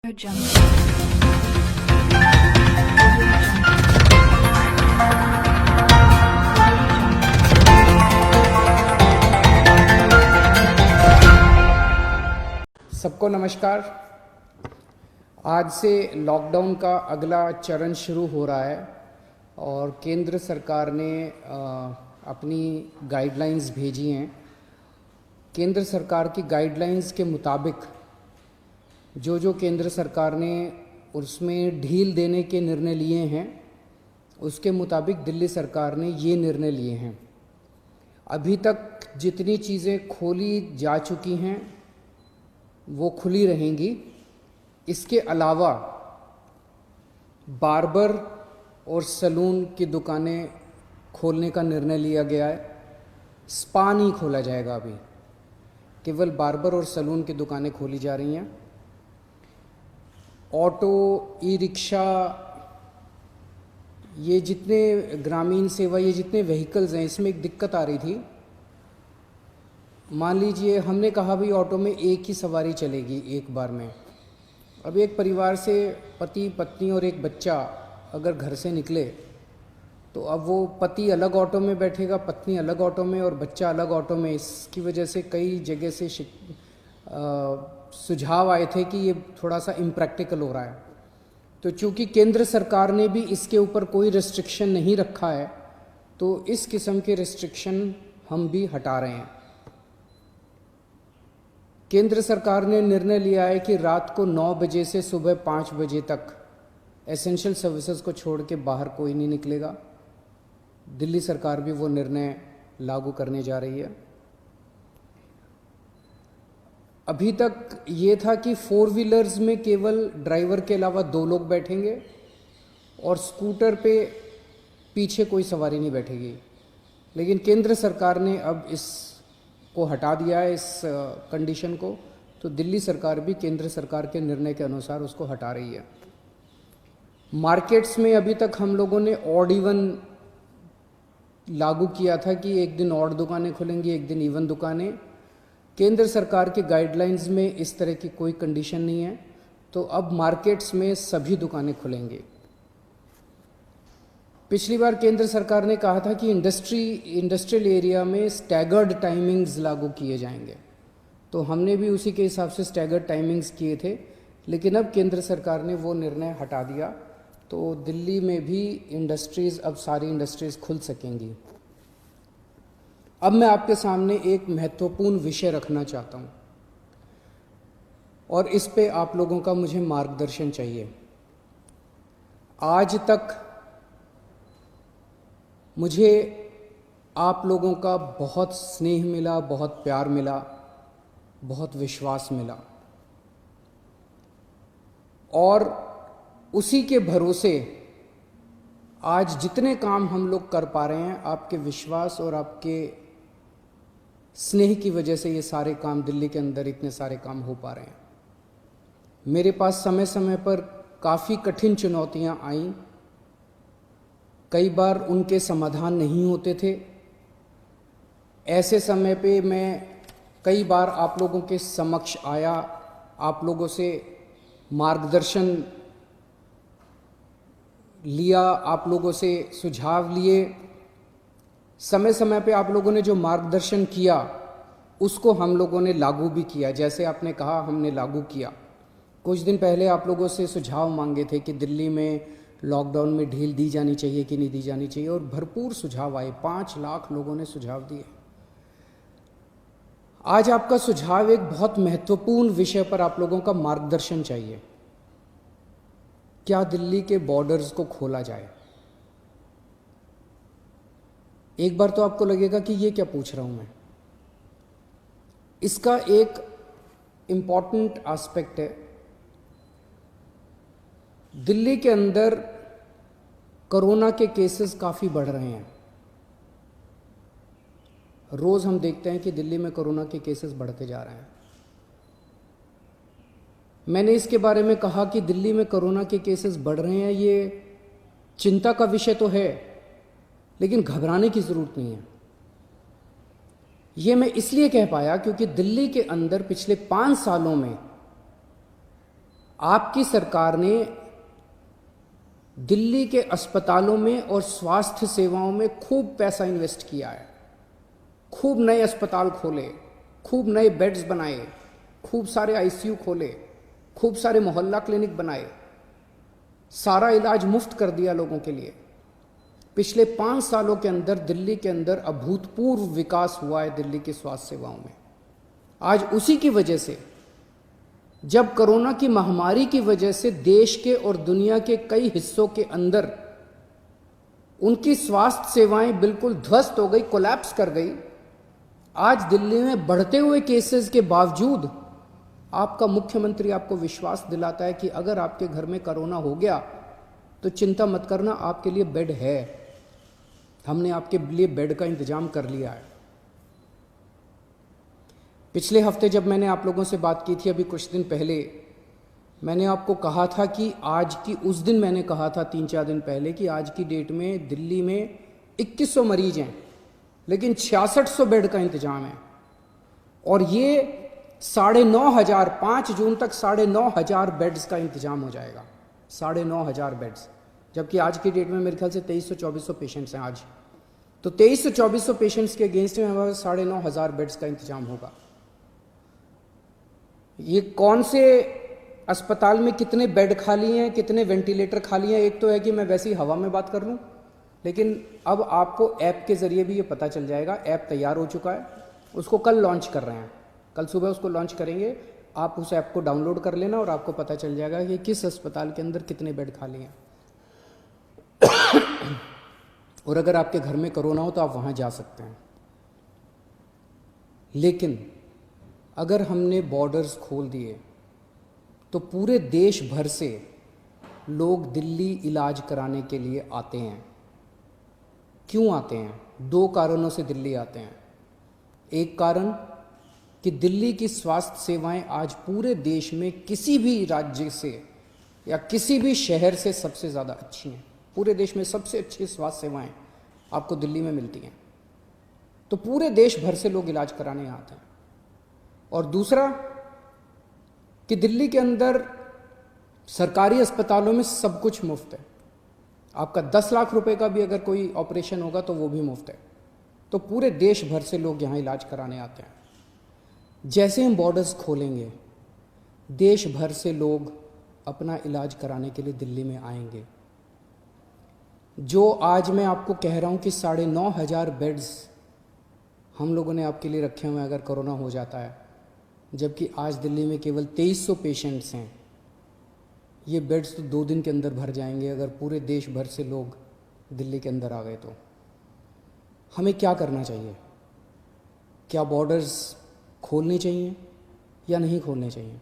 सबको नमस्कार। आज से लॉकडाउन का अगला चरण शुरू हो रहा है और केंद्र सरकार ने अपनी गाइडलाइंस भेजी हैं। केंद्र सरकार की गाइडलाइंस के मुताबिक जो केंद्र सरकार ने उसमें ढील देने के निर्णय लिए हैं, उसके मुताबिक दिल्ली सरकार ने ये निर्णय लिए हैं। अभी तक जितनी चीज़ें खोली जा चुकी हैं वो खुली रहेंगी। इसके अलावा बार्बर और सैलून की दुकानें खोलने का निर्णय लिया गया है। स्पा नहीं खोला जाएगा, अभी केवल बार्बर और सैलून की दुकानें खोली जा रही हैं। ऑटो, ई रिक्शा, ये जितने ग्रामीण सेवा, ये जितने व्हीकल्स हैं, इसमें एक दिक्कत आ रही थी। मान लीजिए हमने कहा भाई ऑटो में एक ही सवारी चलेगी एक बार में। अब एक परिवार से पति, पत्नी और एक बच्चा अगर घर से निकले तो अब वो पति अलग ऑटो में बैठेगा, पत्नी अलग ऑटो में और बच्चा अलग ऑटो में। इसकी वजह से कई जगह से सुझाव आए थे कि ये थोड़ा सा इम्प्रैक्टिकल हो रहा है। तो चूंकि केंद्र सरकार ने भी इसके ऊपर कोई रिस्ट्रिक्शन नहीं रखा है, तो इस किस्म के रिस्ट्रिक्शन हम भी हटा रहे हैं। केंद्र सरकार ने निर्णय लिया है कि रात को 9 बजे से सुबह 5 बजे तक एसेंशियल सर्विसेज को छोड़ के बाहर कोई नहीं निकलेगा। दिल्ली सरकार भी वो निर्णय लागू करने जा रही है। अभी तक ये था कि 4 व्हीलर्स में केवल ड्राइवर के अलावा 2 लोग बैठेंगे और स्कूटर पे पीछे कोई सवारी नहीं बैठेगी। लेकिन केंद्र सरकार ने अब इस को हटा दिया है, इस कंडीशन को। तो दिल्ली सरकार भी केंद्र सरकार के निर्णय के अनुसार उसको हटा रही है। मार्केट्स में अभी तक हम लोगों ने ऑड इवन लागू किया था कि एक दिन ऑड दुकानें खुलेंगी, एक दिन इवन दुकानें। केंद्र सरकार के गाइडलाइंस में इस तरह की कोई कंडीशन नहीं है, तो अब मार्केट्स में सभी दुकानें खुलेंगी। पिछली बार केंद्र सरकार ने कहा था कि इंडस्ट्रियल एरिया में स्टैगर्ड टाइमिंग्स लागू किए जाएंगे, तो हमने भी उसी के हिसाब से स्टैगर्ड टाइमिंग्स किए थे। लेकिन अब केंद्र सरकार ने वो निर्णय हटा दिया, तो दिल्ली में भी इंडस्ट्रीज़, अब सारी इंडस्ट्रीज़ खुल सकेंगी। अब मैं आपके सामने एक महत्वपूर्ण विषय रखना चाहता हूँ और इस पे आप लोगों का मुझे मार्गदर्शन चाहिए। आज तक मुझे आप लोगों का बहुत स्नेह मिला, बहुत प्यार मिला, बहुत विश्वास मिला और उसी के भरोसे आज जितने काम हम लोग कर पा रहे हैं, आपके विश्वास और आपके स्नेह की वजह से ये सारे काम, दिल्ली के अंदर इतने सारे काम हो पा रहे हैं। मेरे पास समय समय पर काफ़ी कठिन चुनौतियां आईं, कई बार उनके समाधान नहीं होते थे। ऐसे समय पे मैं कई बार आप लोगों के समक्ष आया, आप लोगों से मार्गदर्शन लिया, आप लोगों से सुझाव लिए। समय समय पे आप लोगों ने जो मार्गदर्शन किया उसको हम लोगों ने लागू भी किया। जैसे आपने कहा, हमने लागू किया। कुछ दिन पहले आप लोगों से सुझाव मांगे थे कि दिल्ली में लॉकडाउन में ढील दी जानी चाहिए कि नहीं दी जानी चाहिए, और भरपूर सुझाव आए। 5 लाख लोगों ने सुझाव दिए। आज आपका सुझाव एक बहुत महत्वपूर्ण विषय पर आप लोगों का मार्गदर्शन चाहिए। क्या दिल्ली के बॉर्डर्स को खोला जाए? एक बार तो आपको लगेगा कि ये क्या पूछ रहा हूं मैं। इसका एक इंपॉर्टेंट एस्पेक्ट है, दिल्ली के अंदर कोरोना के केसेस काफ़ी बढ़ रहे हैं। रोज़ हम देखते हैं कि दिल्ली में कोरोना के केसेस बढ़ते जा रहे हैं। मैंने इसके बारे में कहा कि दिल्ली में कोरोना के केसेस बढ़ रहे हैं, ये चिंता का विषय तो है, लेकिन घबराने की ज़रूरत नहीं है। ये मैं इसलिए कह पाया क्योंकि दिल्ली के अंदर पिछले 5 सालों में आपकी सरकार ने दिल्ली के अस्पतालों में और स्वास्थ्य सेवाओं में खूब पैसा इन्वेस्ट किया है, खूब नए अस्पताल खोले, खूब नए बेड्स बनाए, खूब सारे आईसीयू खोले, खूब सारे मोहल्ला क्लिनिक बनाए, सारा इलाज मुफ्त कर दिया लोगों के लिए। पिछले 5 सालों के अंदर दिल्ली के अंदर अभूतपूर्व विकास हुआ है दिल्ली की स्वास्थ्य सेवाओं में। आज उसी की वजह से, जब कोरोना की महामारी की वजह से देश के और दुनिया के कई हिस्सों के अंदर उनकी स्वास्थ्य सेवाएं बिल्कुल ध्वस्त हो गई, कोलैप्स कर गई, आज दिल्ली में बढ़ते हुए केसेस के बावजूद आपका मुख्यमंत्री आपको विश्वास दिलाता है कि अगर आपके घर में कोरोना हो गया तो चिंता मत करना, आपके लिए बेड है, हमने आपके लिए बेड का इंतजाम कर लिया है। पिछले हफ्ते जब मैंने आप लोगों से बात की थी, अभी कुछ दिन पहले, मैंने आपको कहा था कि आज की, उस दिन मैंने कहा था 3-4 दिन पहले कि आज की डेट में दिल्ली में 2100 मरीज हैं, लेकिन 6600 बेड का इंतजाम है। और ये 9,500, 5 जून तक 9,500 बेड्स का इंतजाम हो जाएगा, 9,500 बेड्स। जबकि आज की डेट में मेरे ख्याल से 2300-2400 पेशेंट्स हैं आज। तो 2300-2400 पेशेंट्स के अगेंस्ट में हमारे 9,500 बेड्स का इंतजाम होगा। ये कौन से अस्पताल में कितने बेड खाली हैं, कितने वेंटिलेटर खाली हैं, एक तो है कि मैं वैसी हवा में बात कर लूँ, लेकिन अब आपको ऐप के ज़रिए भी ये पता चल जाएगा। ऐप तैयार हो चुका है, उसको कल लॉन्च कर रहे हैं, कल सुबह उसको लॉन्च करेंगे। आप उस ऐप को डाउनलोड कर लेना और आपको पता चल जाएगा कि किस अस्पताल के अंदर कितने बेड खाली हैं। और अगर आपके घर में कोरोना हो तो आप वहाँ जा सकते हैं। लेकिन अगर हमने बॉर्डर्स खोल दिए तो पूरे देश भर से लोग दिल्ली इलाज कराने के लिए आते हैं। क्यों आते हैं? 2 कारणों से दिल्ली आते हैं। एक कारण कि दिल्ली की स्वास्थ्य सेवाएं आज पूरे देश में किसी भी राज्य से या किसी भी शहर से सबसे ज़्यादा अच्छी हैं। पूरे देश में सबसे अच्छी स्वास्थ्य सेवाएं आपको दिल्ली में मिलती हैं, तो पूरे देश भर से लोग इलाज कराने आते हैं। और दूसरा कि दिल्ली के अंदर सरकारी अस्पतालों में सब कुछ मुफ्त है। आपका 10 लाख रुपए का भी अगर कोई ऑपरेशन होगा तो वो भी मुफ्त है। तो पूरे देश भर से लोग यहाँ इलाज कराने आते हैं। जैसे हम बॉर्डर्स खोलेंगे, देश भर से लोग अपना इलाज कराने के लिए दिल्ली में आएंगे। जो आज मैं आपको कह रहा हूँ कि 9,500 बेड्स हम लोगों ने आपके लिए रखे हुए हैं अगर कोरोना हो जाता है, जबकि आज दिल्ली में केवल 2300 पेशेंट्स हैं। ये बेड्स तो 2 दिन के अंदर भर जाएंगे अगर पूरे देश भर से लोग दिल्ली के अंदर आ गए तो। हमें क्या करना चाहिए? क्या बॉर्डर्स खोलने चाहिए या नहीं खोलने चाहिए?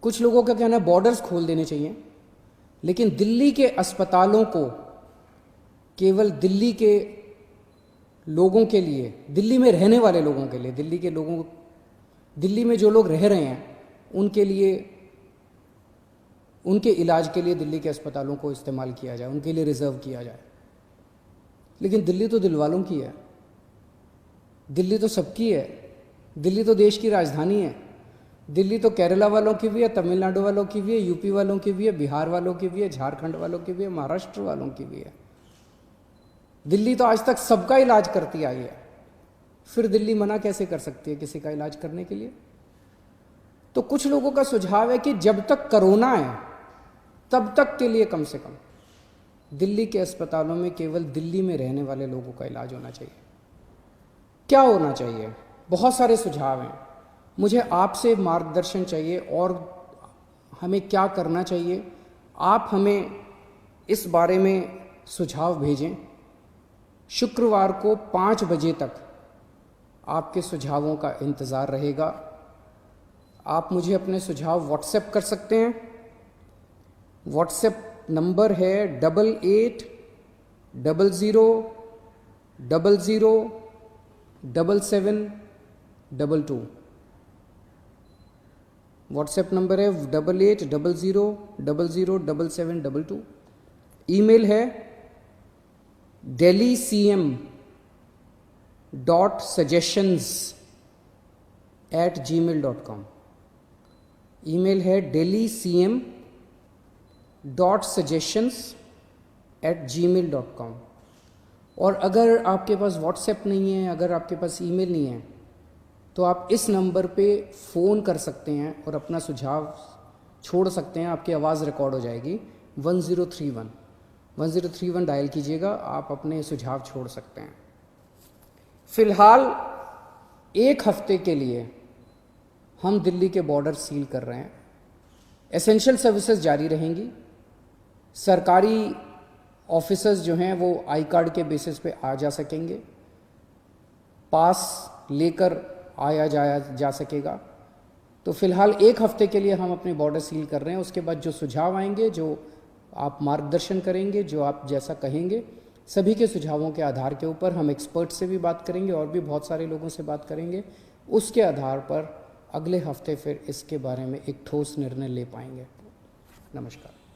कुछ लोगों का कहना है बॉर्डर्स खोल देने चाहिए, लेकिन दिल्ली के अस्पतालों को केवल दिल्ली के लोगों के लिए, दिल्ली में रहने वाले लोगों के लिए, दिल्ली के लोगों, दिल्ली में जो लोग रह रहे हैं उनके लिए, उनके इलाज के लिए दिल्ली के अस्पतालों को इस्तेमाल किया जाए, उनके लिए रिजर्व किया जाए। लेकिन दिल्ली तो दिल वालों की है, दिल्ली तो सबकी है, दिल्ली तो देश की राजधानी है। दिल्ली तो केरला वालों की भी है, तमिलनाडु वालों की भी है, यूपी वालों की भी है, बिहार वालों की भी है, झारखंड वालों की भी है, महाराष्ट्र वालों की भी है। दिल्ली तो आज तक सबका इलाज करती आई है, फिर दिल्ली मना कैसे कर सकती है किसी का इलाज करने के लिए? तो कुछ लोगों का सुझाव है कि जब तक कोरोना है तब तक के लिए कम से कम दिल्ली के अस्पतालों में केवल दिल्ली में रहने वाले लोगों का इलाज होना चाहिए। क्या होना चाहिए? बहुत सारे सुझाव हैं। मुझे आपसे मार्गदर्शन चाहिए और हमें क्या करना चाहिए। आप हमें इस बारे में सुझाव भेजें। शुक्रवार को 5 बजे तक आपके सुझावों का इंतज़ार रहेगा। आप मुझे अपने सुझाव व्हाट्सएप कर सकते हैं। व्हाट्सएप नंबर है 8800007722। व्हाट्सएप नंबर है 8800007722। ईमेल है delhi.cm.suggestions@gmail.com। ईमेल है delhi.cm.suggestions@gmail.com। और अगर आपके पास व्हाट्सएप नहीं है, अगर आपके पास ईमेल नहीं है, तो आप इस नंबर पे फ़ोन कर सकते हैं और अपना सुझाव छोड़ सकते हैं। आपकी आवाज़ रिकॉर्ड हो जाएगी। 1031 डायल कीजिएगा, आप अपने सुझाव छोड़ सकते हैं। फ़िलहाल 1 हफ्ते के लिए हम दिल्ली के बॉर्डर सील कर रहे हैं। एसेंशियल सर्विसेज जारी रहेंगी। सरकारी ऑफिसर्स जो हैं वो आई कार्ड के बेसिस पे आ जा सकेंगे, पास लेकर आया जाया जा सकेगा। तो फिलहाल 1 हफ्ते के लिए हम अपने बॉर्डर सील कर रहे हैं। उसके बाद जो सुझाव आएंगे, जो आप मार्गदर्शन करेंगे, जो आप जैसा कहेंगे, सभी के सुझावों के आधार के ऊपर हम एक्सपर्ट से भी बात करेंगे और भी बहुत सारे लोगों से बात करेंगे। उसके आधार पर अगले हफ्ते फिर इसके बारे में एक ठोस निर्णय ले पाएंगे। नमस्कार।